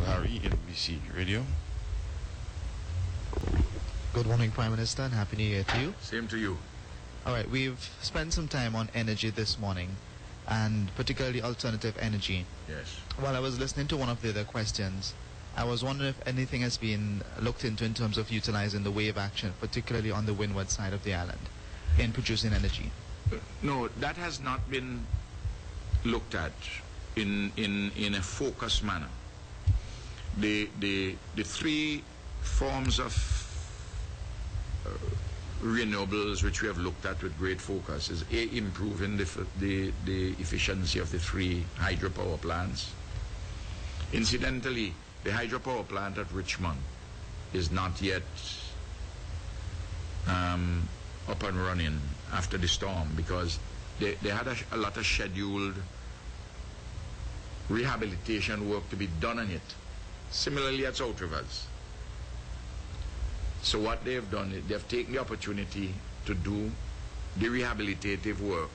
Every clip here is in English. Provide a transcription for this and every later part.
Harry, NBC Radio. Good morning, Prime Minister, and Happy New Year to you. Same to you. All right, we've spent some time on energy this morning, and particularly alternative energy. Yes. While I was listening to one of the other questions, I was wondering if anything has been looked into in terms of utilizing the wave action, particularly on the windward side of the island, in producing energy. No, that has not been looked at in a focused manner. The three forms of renewables which we have looked at with great focus is improving the efficiency of the three hydropower plants. Incidentally, the hydropower plant at Richmond is not yet up and running after the storm because they had a lot of scheduled rehabilitation work to be done on it. Similarly at South Rivers. So what they have done is they have taken the opportunity to do the rehabilitative work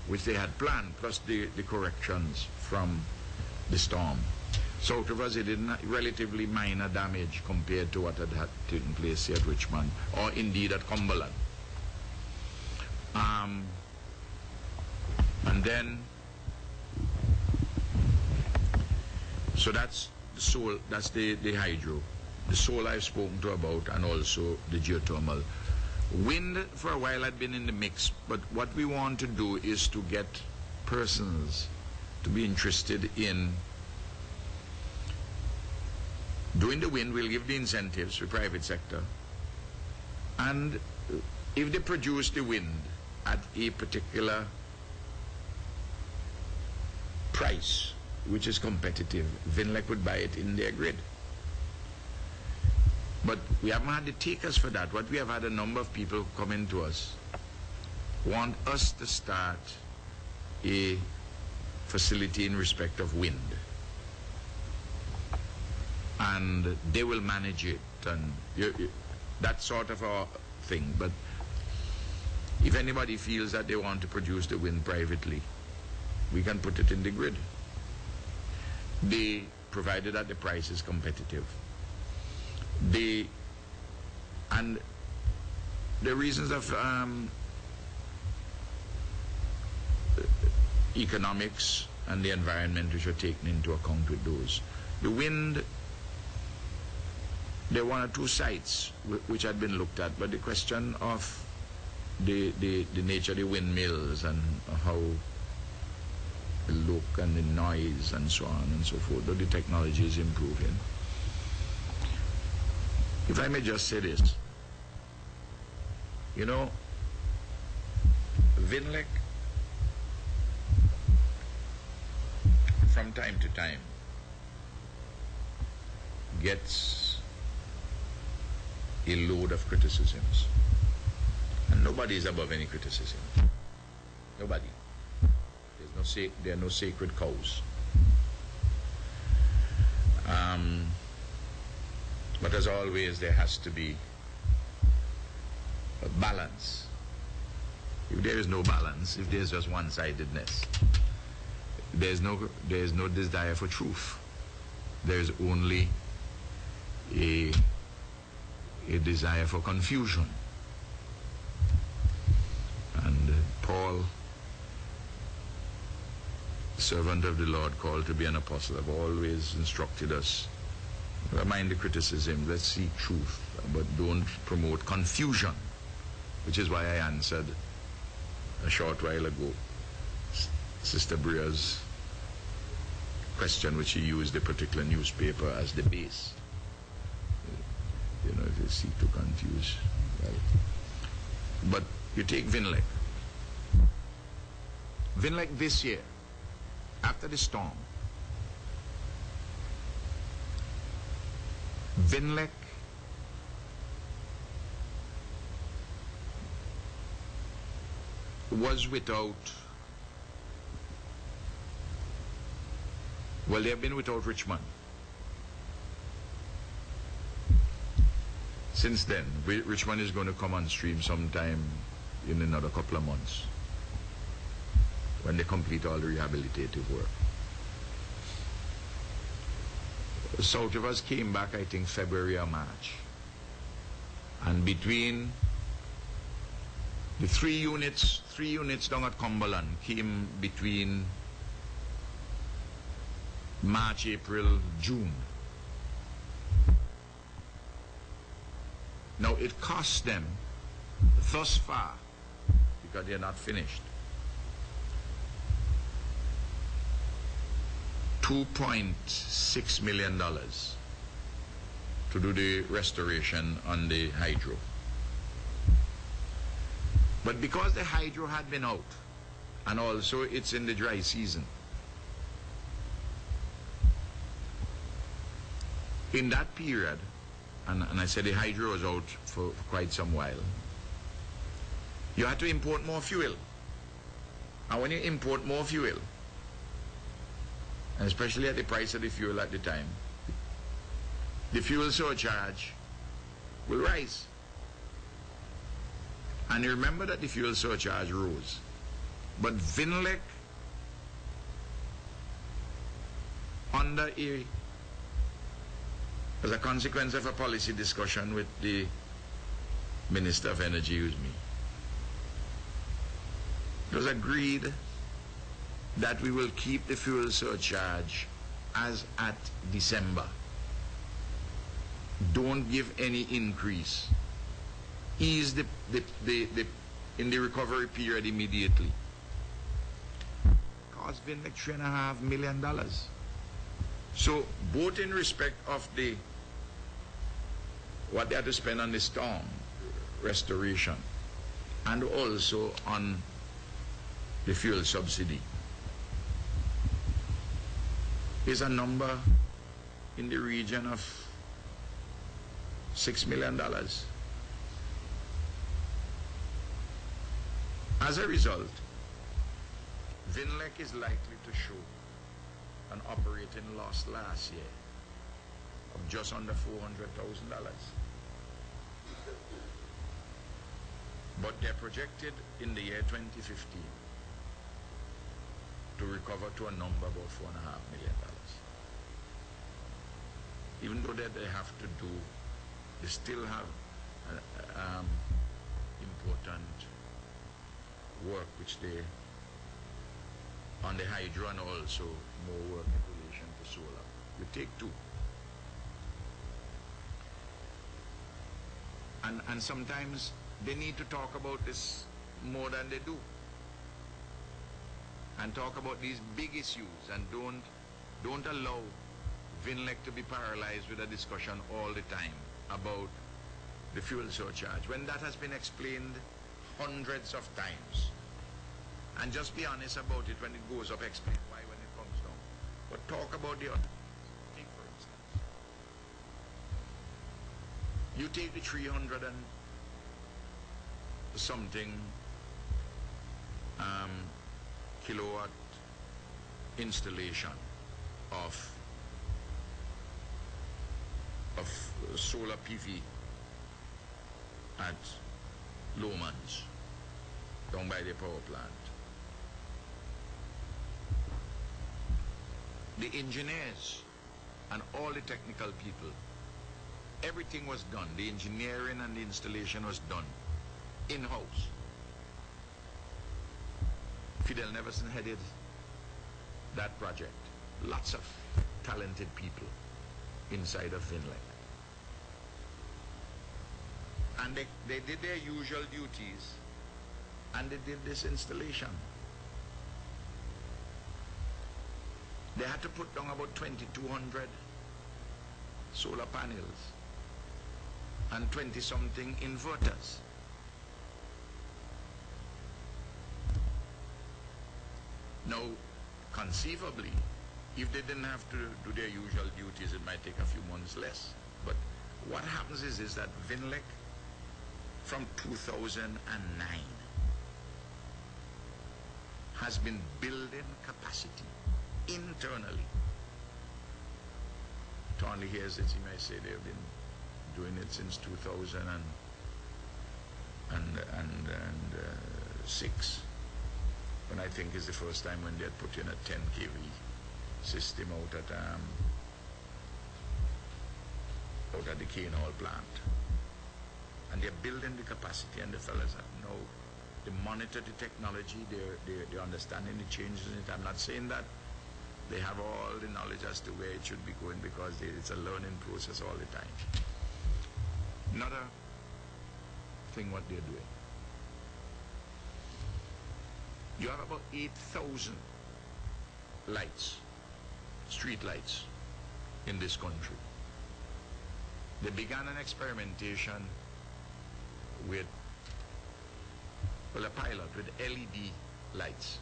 which they had planned, plus the corrections from the storm. South Rivers, they did relatively minor damage compared to what had taken place here at Richmond, or indeed at Cumberland. And then, so that's the solar, that's the hydro. The solar I've spoken to about, and also the geothermal. Wind for a while had been in the mix, but what we want to do is to get persons to be interested in doing the wind. We'll give the incentives for private sector, and if they produce the wind at a particular price which is competitive, Vinlec would buy it in their grid. But we haven't had the takers for that. What we have had a number of people coming to us, want us to start a facility in respect of wind. And they will manage it, and that sort of a thing. But if anybody feels that they want to produce the wind privately, we can put it in the grid. They, provided that the price is competitive. And the reasons of economics and the environment which are taken into account with those. The wind, there are one or two sites which had been looked at, but the question of the nature of the windmills and how the look and the noise and so on and so forth, though the technology is improving. If I may just say this, you know, Vinlec from time to time gets a load of criticisms, and nobody is above any criticism. Nobody. There are no sacred cows. But as always, there has to be a balance. If there is no balance, if there's just one-sidedness, there's no desire for truth. There's only a desire for confusion. And Paul, servant of the Lord, called to be an apostle, have always instructed us, never mind the criticism, let's seek truth, but don't promote confusion, which is why I answered a short while ago Sister Brea's question, which she used a particular newspaper as the base. You know, if you seek to confuse, right? But you take Vinlec. Vinlec this year, after the storm, Vinlec was without, well, they have been without Richmond. Since then, Richmond is going to come on stream sometime in another couple of months when they complete all the rehabilitative work. South of us came back, I think, February or March. And between the three units down at Cumberland came between March, April, June. Now it costs them thus far, because they're not finished, $2.6 million to do the restoration on the hydro. But because the hydro had been out, and also it's in the dry season, in that period, and I said the hydro was out for quite some while, you had to import more fuel. And when you import more fuel, and especially at the price of the fuel at the time, the fuel surcharge will rise. And you remember that the fuel surcharge rose. But Vinlec, as a consequence of a policy discussion with the Minister of Energy, who's me, it was agreed that we will keep the fuel surcharge as at December. Don't give any increase. Ease in the recovery period immediately. Cost Vinlec $3.5 million. So both in respect of what they had to spend on the storm restoration and also on the fuel subsidy is a number in the region of $6 million. As a result, Vinlec is likely to show an operating loss last year of just under $400,000. But they're projected in the year 2015 to recover to a number about $4.5 million. Even though that they have to do, they still have important work which they on the hydro, and also more work in relation to solar. You take two. And sometimes they need to talk about this more than they do. And talk about these big issues, and don't allow Vinlec to be paralyzed with a discussion all the time about the fuel surcharge, when that has been explained hundreds of times. And just be honest about it. When it goes up, explain why when it comes down. But talk about the other. Take for instance, you take the 300 and something kilowatt installation of solar PV at Lomans down by the power plant. The engineers and all the technical people, everything was done. The engineering and the installation was done in-house. Fidel Neverson headed that project. Lots of talented people inside of Vinlec. And they did their usual duties, and they did this installation. They had to put down about 2,200 solar panels and 20-something inverters. Now, conceivably, if they didn't have to do their usual duties, it might take a few months less. But what happens is that Vinlec, from 2009, has been building capacity internally. Tony hears it, he may say they've been doing it since 2006, when I think is the first time when they had put in a 10 kV system out at out of the cane hall plant. And they're building the capacity, and the fellas have now, they monitor the technology, they're understanding the changes in it. I'm not saying that they have all the knowledge as to where it should be going, because it's a learning process all the time. Another thing what they're doing. You have about 8,000 lights, street lights, in this country. They began an experimentation with, well, a pilot with LED lights.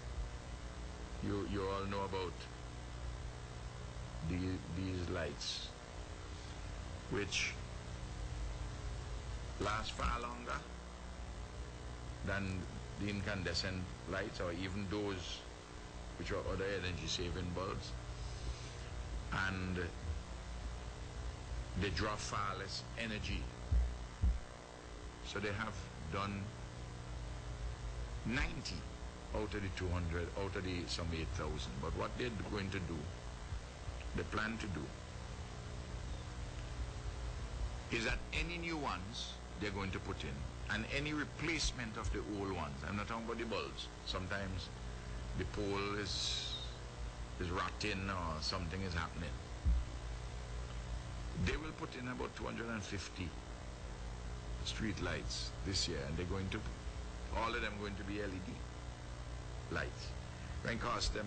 You all know about these lights, which last far longer than the incandescent lights, or even those which are other energy saving bulbs, and they draw far less energy. So they have done 90 out of the 200, out of the some 8,000. But what they're going to do, they plan to do, is that any new ones they're going to put in, and any replacement of the old ones, I'm not talking about the bulbs, sometimes the pole is rotting or something is happening, they will put in about 250 street lights this year, and they're going to, all of them going to be LED lights. It's going to cost them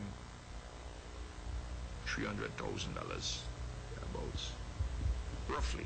$300,000 thereabouts, roughly.